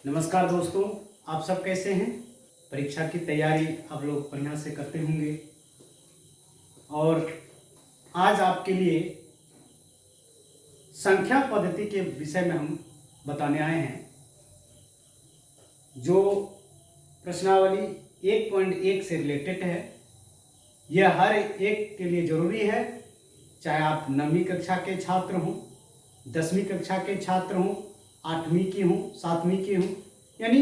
नमस्कार दोस्तों, आप सब कैसे हैं। परीक्षा की तैयारी आप लोग बढ़िया से करते होंगे और आज आपके लिए संख्या पद्धति के विषय में हम बताने आए हैं। जो प्रश्नावली 1.1 से रिलेटेड है, यह हर एक के लिए ज़रूरी है, चाहे आप 9वीं कक्षा के छात्र हों, 10वीं कक्षा के छात्र हों, 8वीं की हों, 7वीं की हों, यानी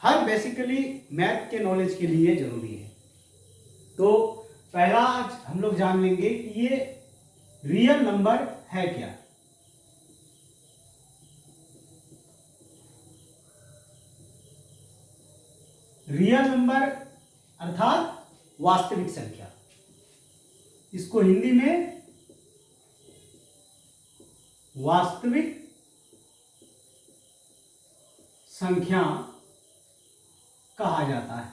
हर बेसिकली मैथ के नॉलेज के लिए जरूरी है। तो पहला आज हम लोग जान लेंगे कि ये रियल नंबर है क्या। रियल नंबर अर्थात वास्तविक संख्या, इसको हिंदी में वास्तविक संख्या कहा जाता है।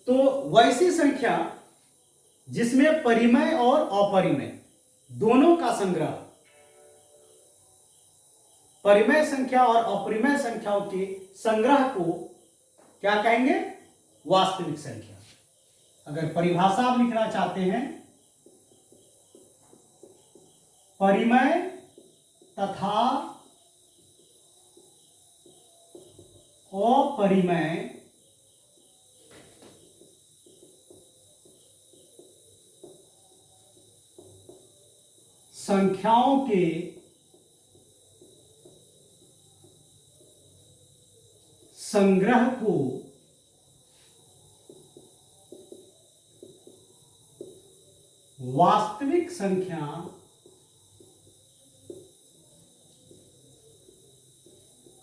तो वैसी संख्या जिसमें परिमेय और अपरिमेय दोनों का संग्रह, परिमेय संख्या और अपरिमेय संख्याओं के संग्रह को क्या कहेंगे? वास्तविक संख्या। अगर परिभाषा आप लिखना चाहते हैं, परिमेय तथा अपरिमेय संख्याओं के संग्रह को वास्तविक संख्या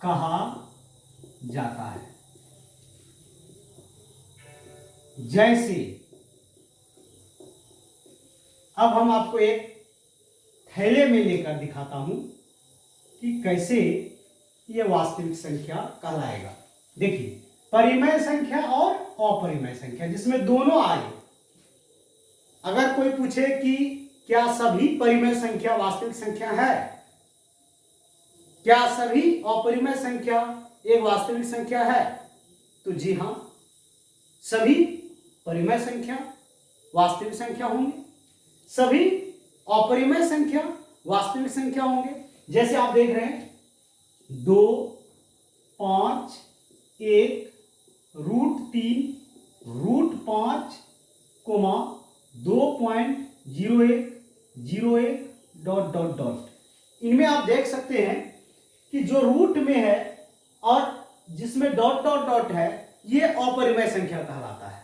कहा जाता है। जैसे अब हम आपको एक थैले में लेकर दिखाता हूं कि कैसे यह वास्तविक संख्या कहलाएगा। देखिए, परिमेय संख्या और अपरिमेय संख्या जिसमें दोनों आए। अगर कोई पूछे कि क्या सभी परिमेय संख्या वास्तविक संख्या है, क्या सभी अपरिमेय संख्या एक वास्तविक संख्या है, तो जी हां, सभी परिमेय संख्या वास्तविक संख्या होंगे, सभी अपरिमेय संख्या वास्तविक संख्या होंगे। जैसे आप देख रहे हैं 2, 5, 1, √3, √5, 2.0101 ... इनमें आप देख सकते हैं कि जो रूट में है और जिसमें ... है, ये अपरिमेय संख्या कहलाता है,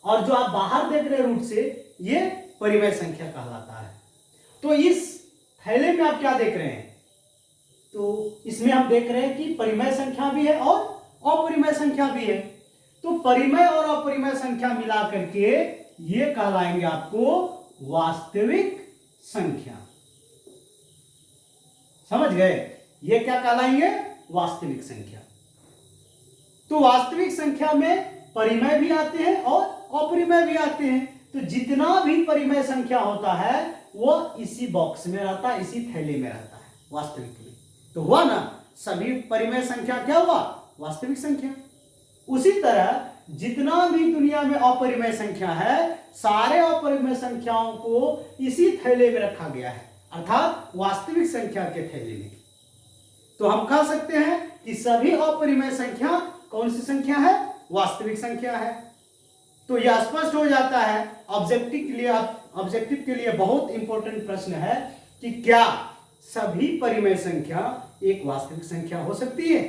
और जो आप बाहर देख रहे हैं रूट से, ये परिमेय संख्या कहलाता है। तो इस थैले में आप क्या देख रहे हैं? तो इसमें हम देख रहे हैं कि परिमेय संख्या भी है और अपरिमेय संख्या भी है। तो परिमेय और अपरिमेय संख्या मिला करके ये कहलाएंगे आपको वास्तविक संख्या। समझ गए? ये क्या कहलाएंगे? वास्तविक संख्या। तो वास्तविक संख्या में परिमेय भी आते हैं और अपरिमेय भी आते हैं। तो जितना भी परिमेय संख्या होता है वो इसी बॉक्स में रहता है, इसी थैले में रहता है, वास्तविक में। तो हुआ ना, सभी परिमेय संख्या क्या हुआ? वास्तविक संख्या। उसी तरह जितना भी दुनिया में अपरिमेय संख्या है, सारे अपरिमेय संख्याओं को इसी थैले में रखा गया है, अर्थात वास्तविक संख्या के थैले में। तो हम कह सकते हैं कि सभी अपरिमेय संख्या कौन सी संख्या है? वास्तविक संख्या है। तो यह स्पष्ट हो जाता है। ऑब्जेक्टिव के लिए बहुत इंपॉर्टेंट प्रश्न है कि क्या सभी परिमेय संख्या एक वास्तविक संख्या हो सकती है?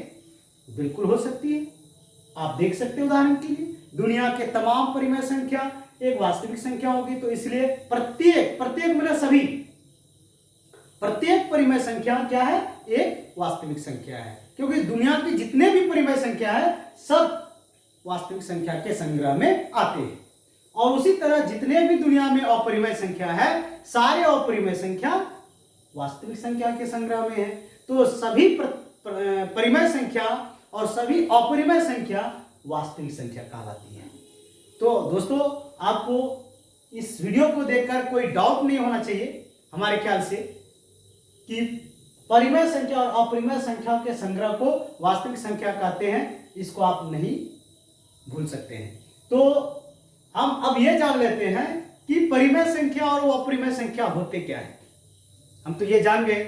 बिल्कुल हो सकती है। आप देख सकते हैं, उदाहरण के लिए दुनिया के तमाम परिमेय संख्या एक वास्तविक संख्या होगी। तो इसलिए प्रत्येक मतलब सभी, प्रत्येक परिमेय संख्या क्या है? एक वास्तविक संख्या है, क्योंकि दुनिया की जितने भी परिमेय संख्या है सब वास्तविक संख्या के संग्रह में आते हैं। और उसी तरह जितने भी दुनिया में अपरिमेय संख्या है, सारे अपरिमेय संख्या वास्तविक संख्या के संग्रह में है। तो सभी परिमेय संख्या और सभी अपरिमेय संख्या वास्तविक संख्या कहलाती है। तो दोस्तों, आपको इस वीडियो को देखकर कोई डाउट नहीं होना चाहिए हमारे ख्याल से कि परिमेय संख्या और अपरिमेय संख्या के संग्रह को वास्तविक संख्या कहते हैं, इसको आप नहीं भूल सकते हैं। तो हम अब ये जान लेते हैं कि परिमेय संख्या और अपरिमेय संख्या होते क्या है। हम तो ये जान गए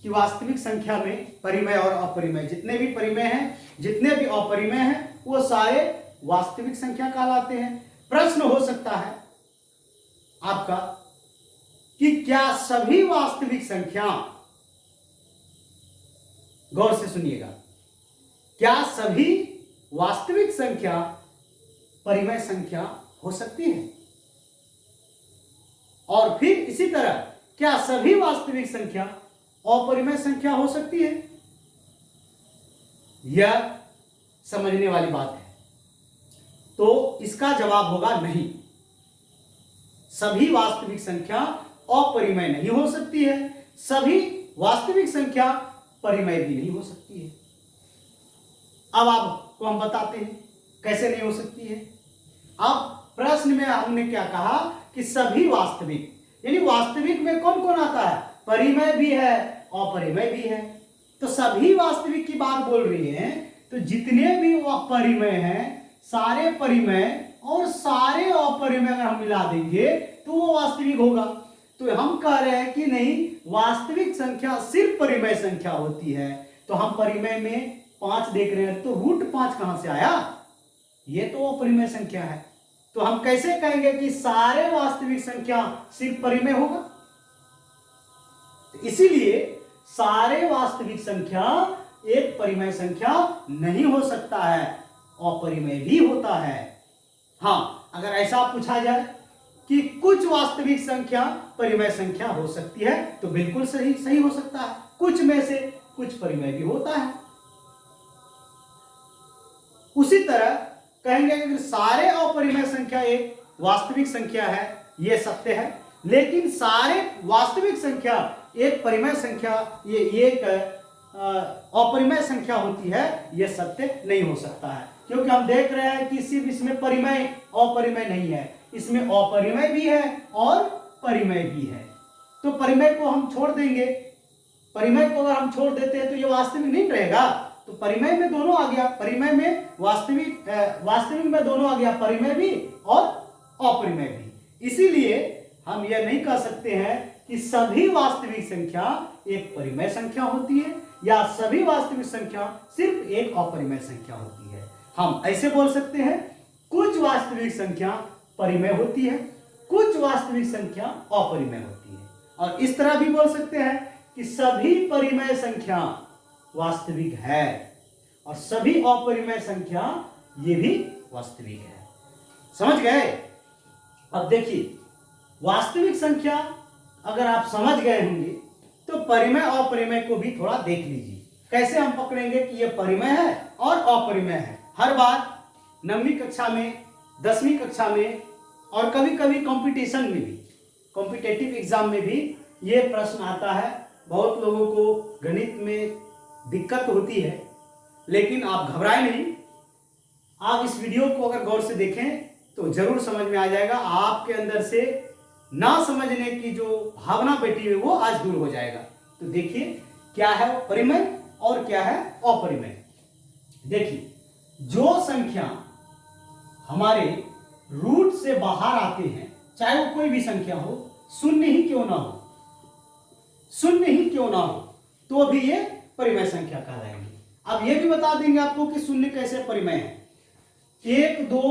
कि वास्तविक संख्या में परिमेय और अपरिमेय, जितने भी परिमेय हैं जितने भी अपरिमेय हैं वो सारे वास्तविक संख्या कहलाते हैं। प्रश्न हो सकता है आपका कि क्या सभी वास्तविक संख्या, गौर से सुनिएगा, क्या सभी वास्तविक संख्या परिमेय संख्या हो सकती है? और फिर इसी तरह क्या सभी वास्तविक संख्या अपरिमेय संख्या हो सकती है? यह समझने वाली बात है। तो इसका जवाब होगा नहीं, सभी वास्तविक संख्या अपरिमेय नहीं हो सकती है, सभी वास्तविक संख्या परिमेय भी नहीं हो सकती है। अब आपको हम बताते हैं कैसे नहीं हो सकती है। अब प्रश्न में हमने क्या कहा कि सभी वास्तविक, यानी वास्तविक में कौन कौन आता है? परिमेय भी है, अपरिमेय भी है। तो सभी वास्तविक की बात बोल रही है, तो जितने भी परिमेय हैं, सारे परिमेय और सारे अपरिमेय अगर हम मिला देंगे तो वो वास्तविक होगा। तो हम कह रहे हैं कि नहीं, वास्तविक संख्या सिर्फ परिमेय संख्या होती है। तो हम परिमेय में 5 देख रहे हैं, तो √5 कहां से आया? ये तो अपरिमेय संख्या है। तो हम कैसे कहेंगे कि सारे वास्तविक संख्या सिर्फ परिमेय होगा? इसीलिए सारे वास्तविक संख्या एक परिमेय संख्या नहीं हो सकता है, अपरिमेय भी होता है। हाँ, अगर ऐसा पूछा जाए कि कुछ वास्तविक संख्या परिमेय संख्या हो सकती है, तो बिल्कुल सही हो सकता है। कुछ में से कुछ परिमेय भी होता है। उसी तरह कहेंगे कि सारे अपरिमेय संख्या एक वास्तविक संख्या है, यह सत्य है। लेकिन सारे वास्तविक संख्या एक परिमेय संख्या, ये एक अपरिमेय संख्या होती है, यह सत्य नहीं हो सकता है। क्योंकि हम देख रहे हैं कि सिर्फ इसमें परिमेय अपरिमेय नहीं है, इसमें अपरिमेय भी है और परिमेय भी है। तो परिमेय को हम छोड़ देंगे, परिमेय को अगर हम छोड़ देते हैं तो ये वास्तविक नहीं रहेगा। तो परिमेय में दोनों आ गया, परिमेय में वास्तविक में दोनों आ गया, परिमेय भी और अपरिमेय भी। इसीलिए हम यह नहीं कह सकते हैं कि सभी वास्तविक संख्या एक परिमेय संख्या होती है या सभी वास्तविक संख्या सिर्फ एक अपरिमेय संख्या होती है। हम ऐसे बोल सकते हैं कुछ वास्तविक संख्या परिमेय होती है, कुछ वास्तविक संख्या अपरिमेय होती है। और इस तरह भी बोल सकते हैं कि सभी परिमेय संख्या वास्तविक है और सभी अपरिमेय संख्या ये भी वास्तविक है। समझ गए? अब देखिए, वास्तविक संख्या अगर आप समझ गए होंगे तो परिमेय और अपरिमेय को भी थोड़ा देख लीजिए। कैसे हम पकड़ेंगे कि ये परिमेय है और अपरिमेय है। हर बार 9वीं कक्षा में, 10वीं कक्षा में और कभी कभी कंपटीशन में भी, कॉम्पिटिटिव एग्जाम में भी ये प्रश्न आता है। बहुत लोगों को गणित में दिक्कत होती है, लेकिन आप घबराएं नहीं। आप इस वीडियो को अगर गौर से देखें तो जरूर समझ में आ जाएगा। आपके अंदर से ना समझने की जो भावना बैठी हुई वो आज दूर हो जाएगा। तो देखिए क्या है परिमेय और क्या है अपरिमेय। देखिए, जो संख्या हमारे रूट से बाहर आते हैं, चाहे वो कोई भी संख्या हो, शून्य ही क्यों ना हो, शून्य ही क्यों ना हो, तो भी ये परिमेय संख्या कहलाएंगे। अब ये भी बता देंगे आपको कि शून्य कैसे परिमेय है। 1 2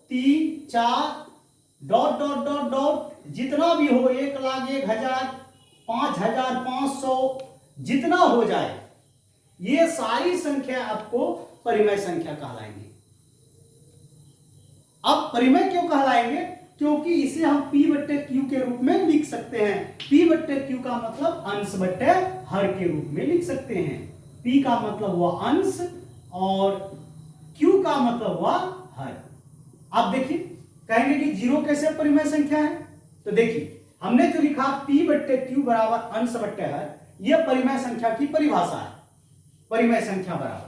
3 4 ... जितना भी हो, 1 लाख, 1 हजार, 5,000, 500, जितना हो जाए, ये सारी संख्या आपको परिमेय संख्या कहलाएंगे। अब परिमेय क्यों कहलाएंगे? क्योंकि इसे हम P/Q के रूप में लिख सकते हैं। P/Q का मतलब अंश बट्टे हर के रूप में लिख सकते हैं। P का मतलब हुआ अंश और Q का मतलब हुआ हर। अब देखिए, कहेंगे कि 0 कैसे परिमेय संख्या है? तो देखिए, हमने जो लिखा P/Q बराबर अंश बट्टे हर, यह परिमेय संख्या की परिभाषा है। परिमेय संख्या बराबर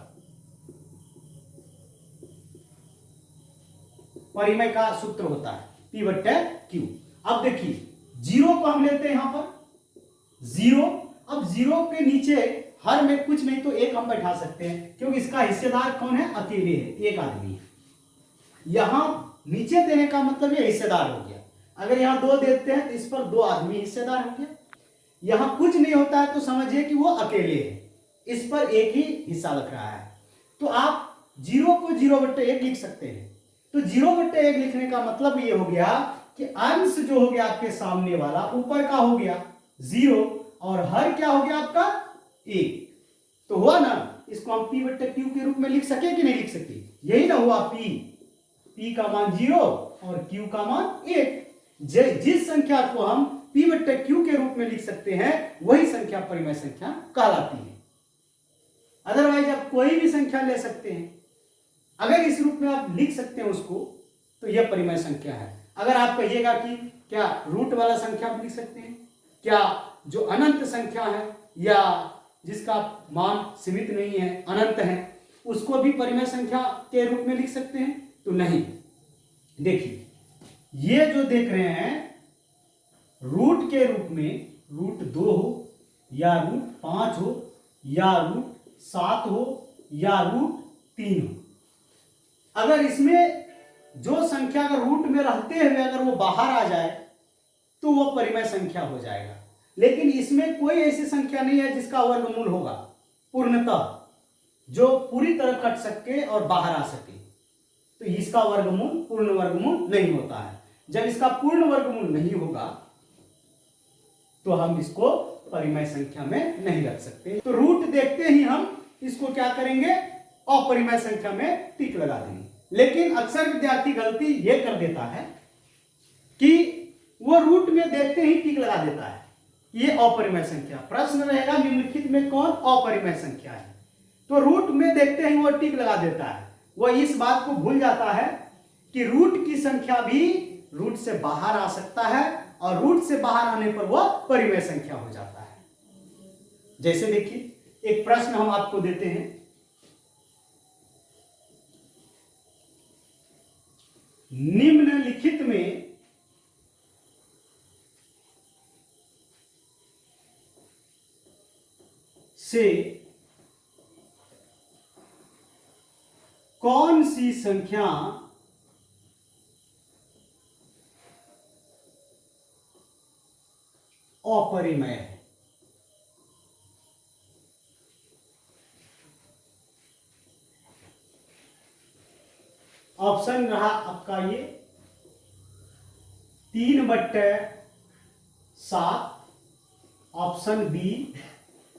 परिमेय का सूत्र होता है P/Q। अब देखिए, 0 को हम लेते हैं यहां पर 0। अब जीरो के नीचे हर में कुछ नहीं तो एक हम बैठा सकते हैं, क्योंकि इसका हिस्सेदार कौन है, अकेले है, एक आदमी है। यहां नीचे देने का मतलब ये हिस्सेदार हो गया। अगर यहां 2 देते हैं तो इस पर 2 आदमी हिस्सेदार हो गया। यहां कुछ नहीं होता है तो समझिए कि वो अकेले है, इस पर एक ही हिस्सा लग रहा है। तो आप 0 को 0/1 लिख सकते हैं। तो 0/1 लिखने का मतलब ये हो गया कि अंश जो हो गया आपके सामने वाला ऊपर का हो गया 0 और हर क्या हो गया आपका 1। तो हुआ ना, इसको हम p/q के रूप में लिख सके कि नहीं लिख सके, यही ना हुआ p का मान 0 और q का मान 1। जिस संख्या को हम p/q के रूप में लिख सकते हैं वही संख्या परिमेय संख्या कहलाती है। अदरवाइज आप कोई भी संख्या ले सकते हैं, अगर इस रूप में आप लिख सकते हैं उसको तो यह परिमेय संख्या है। अगर आप कहिएगा कि क्या रूट वाला संख्या भी लिख सकते हैं, क्या जो अनंत संख्या है या जिसका मान सीमित नहीं है अनंत है उसको भी परिमेय संख्या के रूप में लिख सकते हैं, तो नहीं। देखिए ये जो देख रहे हैं रूट के रूप में √2 हो या √5 हो या √7 हो या √3 हो, अगर इसमें जो संख्या अगर रूट में रहते हुए अगर वो बाहर आ जाए तो वो परिमेय संख्या हो जाएगा। लेकिन इसमें कोई ऐसी संख्या नहीं है जिसका वर्गमूल होगा पूर्णतः, जो पूरी तरह कट सके और बाहर आ सके, तो इसका वर्गमूल पूर्ण वर्गमूल नहीं होता है। जब इसका पूर्ण वर्गमूल नहीं होगा तो हम इसको परिमेय संख्या में नहीं रख सकते। तो रूट देखते ही हम इसको क्या करेंगे, अपरिमेय संख्या में टिक लगा देंगे। लेकिन अक्सर विद्यार्थी गलती ये कर देता है कि वो रूट में देखते ही टिक लगा देता है, ये अपरिमेय संख्या। प्रश्न रहेगा निम्नलिखित में कौन अपरिमेय संख्या है, तो रूट में देखते ही वो टिक लगा देता है। वो इस बात को भूल जाता है कि रूट की संख्या भी रूट से बाहर आ सकता है और रूट से बाहर आने पर वह परिमेय संख्या हो जाता है। जैसे देखिए एक प्रश्न हम आपको देते हैं, निम्नलिखित में से कौन सी संख्या अपरिमेय है। ऑप्शन रहा आपका ये 3/7, ऑप्शन बी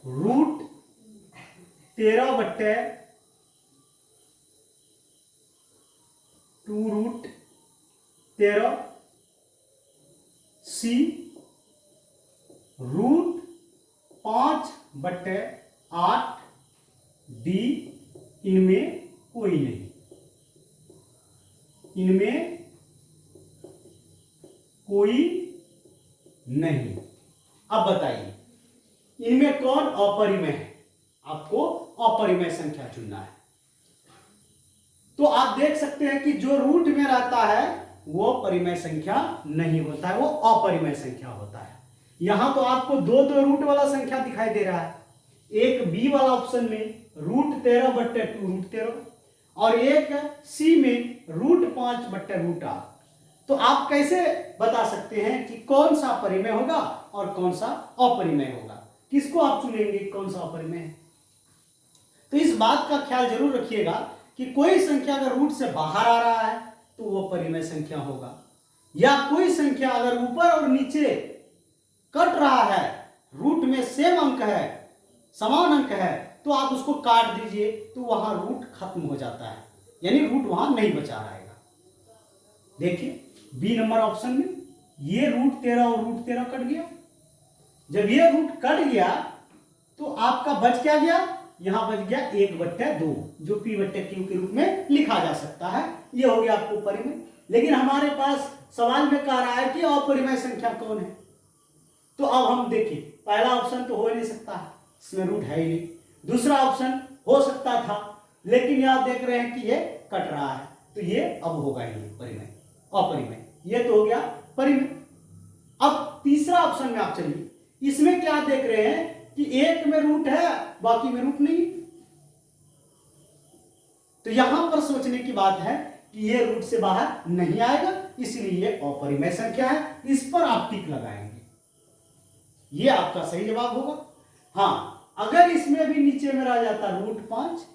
√13/2√13, सी √5/8, डी इनमें कोई नहीं, इनमें कोई नहीं। अब बताइए इनमें कौन अपरिमेय है, आपको अपरिमेय संख्या चुनना है। तो आप देख सकते हैं कि जो रूट में रहता है वो परिमेय संख्या नहीं होता है, वो अपरिमेय संख्या होता है। यहां तो आपको दो रूट वाला संख्या दिखाई दे रहा है, एक बी वाला ऑप्शन में √13/2√13 और एक सी में √5/√8। तो आप कैसे बता सकते हैं कि कौन सा परिमेय होगा और कौन सा अपरिमेय होगा, किसको आप चुनेंगे कौन सा अपरिमेय है। तो इस बात का ख्याल जरूर रखिएगा कि कोई संख्या अगर रूट से बाहर आ रहा है तो वो परिमेय संख्या होगा, या कोई संख्या अगर ऊपर और नीचे कट रहा है, रूट में सेम अंक है, समान अंक है, तो आप उसको काट दीजिए तो वहां रूट खत्म हो जाता है, यानी रूट वहां नहीं बचा रहेगा। देखिए बी नंबर ऑप्शन में ये √13 और √13 कट गया। जब ये रूट कट गया तो आपका बच क्या गया, यहां बच गया 1/2 जो p/q के रूप में लिखा जा सकता है। ये हो गया आपको परिमेय। लेकिन हमारे पास सवाल में कह रहा है कि अपरिमेय संख्या कौन है, तो अब हम देखिए पहला ऑप्शन तो हो नहीं सकता है, इसमें रूट है ही नहीं। दूसरा ऑप्शन हो सकता था लेकिन ये आप देख रहे हैं कि ये कट रहा है, तो ये अब होगा ही परिमेय, अपरिमेय। ये तो हो गया परिमेय। अब तीसरा ऑप्शन में आप चलिए, इसमें क्या देख रहे हैं कि एक में रूट है बाकी में रूट नहीं। तो यहां पर सोचने की बात है कि ये रूट से बाहर नहीं आएगा, इसलिए ये अपरिमेय संख्या है। इस पर आप टिक लगाएंगे, ये आपका सही जवाब होगा। हाँ, अगर इसमें भी नीचे में रह जाता √5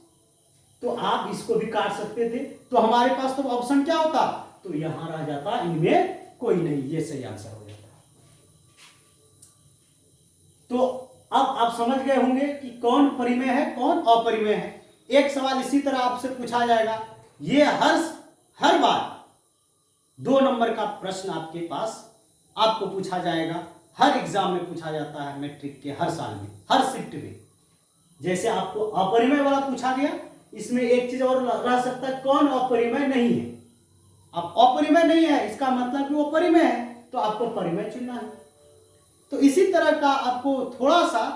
तो आप इसको भी काट सकते थे, तो हमारे पास तो ऑप्शन क्या होता, तो यहां रह जाता इनमें कोई नहीं, ये सही आंसर हो जाता। तो अब आप समझ गए होंगे कि कौन परिमेय है कौन अपरिमेय है। एक सवाल इसी तरह आपसे पूछा जाएगा, ये हर बार 2 नंबर का प्रश्न आपके पास आपको पूछा जाएगा, हर एग्जाम में पूछा जाता है, मैट्रिक के हर साल में, हर शिफ्ट में। जैसे आपको अपरिमेय वाला पूछा गया, इसमें एक चीज और रह सकता है, कौन अपरिमेय नहीं है। अब अपरिमेय नहीं है इसका मतलब कि वो परिमेय है, तो आपको परिमेय चुनना है। तो इसी तरह का आपको थोड़ा सा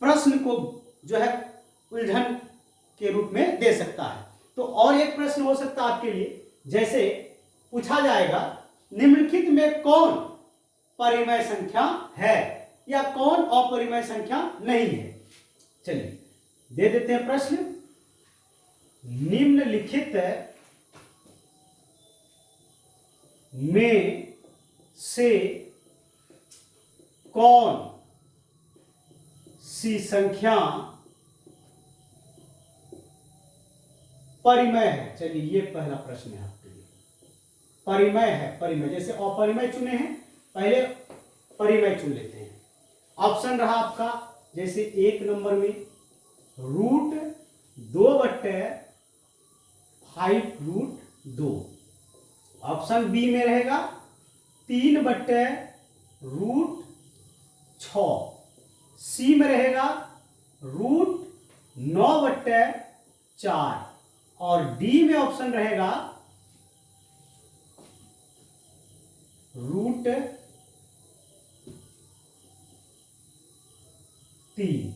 प्रश्न को जो है उलझन के रूप में दे सकता है। तो और एक प्रश्न हो सकता है आपके लिए, जैसे पूछा जाएगा निम्नलिखित में कौन परिमेय संख्या है या कौन अपरिमेय संख्या नहीं है। चलिए दे देते हैं प्रश्न, निम्नलिखित में से कौन सी संख्या परिमेय है। चलिए ये पहला प्रश्न है आपके लिए, परिमेय है, परिमेय। जैसे अपरिमेय चुने हैं, पहले परिमेय चुन लेते हैं। ऑप्शन रहा आपका, जैसे 1 नंबर में √2/5√2। ऑप्शन बी में रहेगा 3/√6। सी में रहेगा √9/4 और डी में ऑप्शन रहेगा √3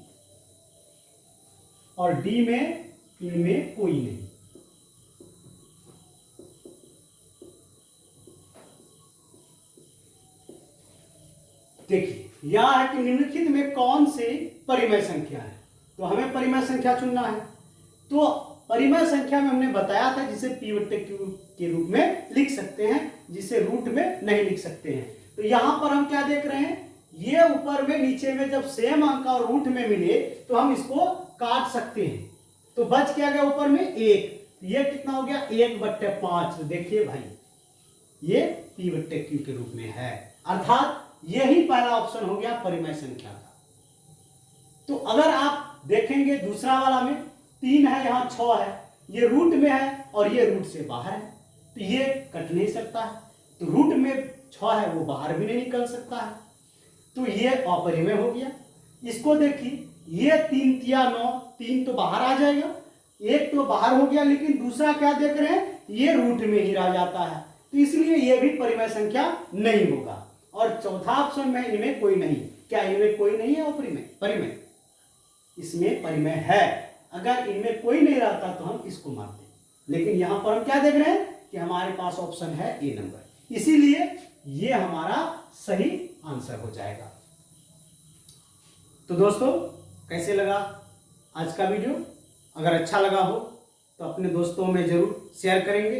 और डी में इनमें कोई नहीं। देखिए यह है कि निम्नलिखित में कौन से परिमेय संख्या है, तो हमें परिमेय संख्या चुनना है। तो परिमेय संख्या में हमने बताया था जिसे P/Q के रूप में लिख सकते हैं, जिसे रूट में नहीं लिख सकते हैं। तो यहां पर हम क्या देख रहे हैं, ये ऊपर में नीचे में जब सेम अंक और रूट में मिले तो हम इसको काट सकते हैं। तो बच क्या गया ऊपर में 1, ये कितना हो गया 1/5। देखिए भाई ये P/Q के रूप में है, अर्थात यही पहला ऑप्शन हो गया परिमेय संख्या का। तो अगर आप देखेंगे दूसरा वाला में 3 है, यहां 6 है, ये रूट में है और ये रूट से बाहर है, तो ये कट नहीं सकता है। तो रूट में 6 है वो बाहर भी नहीं निकल सकता है, तो ये अपरिमेय हो गया। इसको देखिए, ये 3 तिया 9, 3 तो बाहर आ जाएगा, 1 तो बाहर हो गया, लेकिन दूसरा क्या देख रहे हैं, ये रूट में ही रह जाता है, तो इसलिए ये भी परिमेय संख्या नहीं होगा। और चौथा ऑप्शन में इनमें कोई नहीं, क्या इनमें कोई नहीं है अपरिमेय? परिमेय, इसमें परिमेय है। अगर इनमें कोई नहीं रहता तो हम इसको मानते, लेकिन यहां पर हम क्या देख रहे हैं कि हमारे पास ऑप्शन है ए नंबर, इसीलिए ये हमारा सही आंसर हो जाएगा। तो दोस्तों कैसे लगा आज का वीडियो? अगर अच्छा लगा हो तो अपने दोस्तों में जरूर शेयर करेंगे।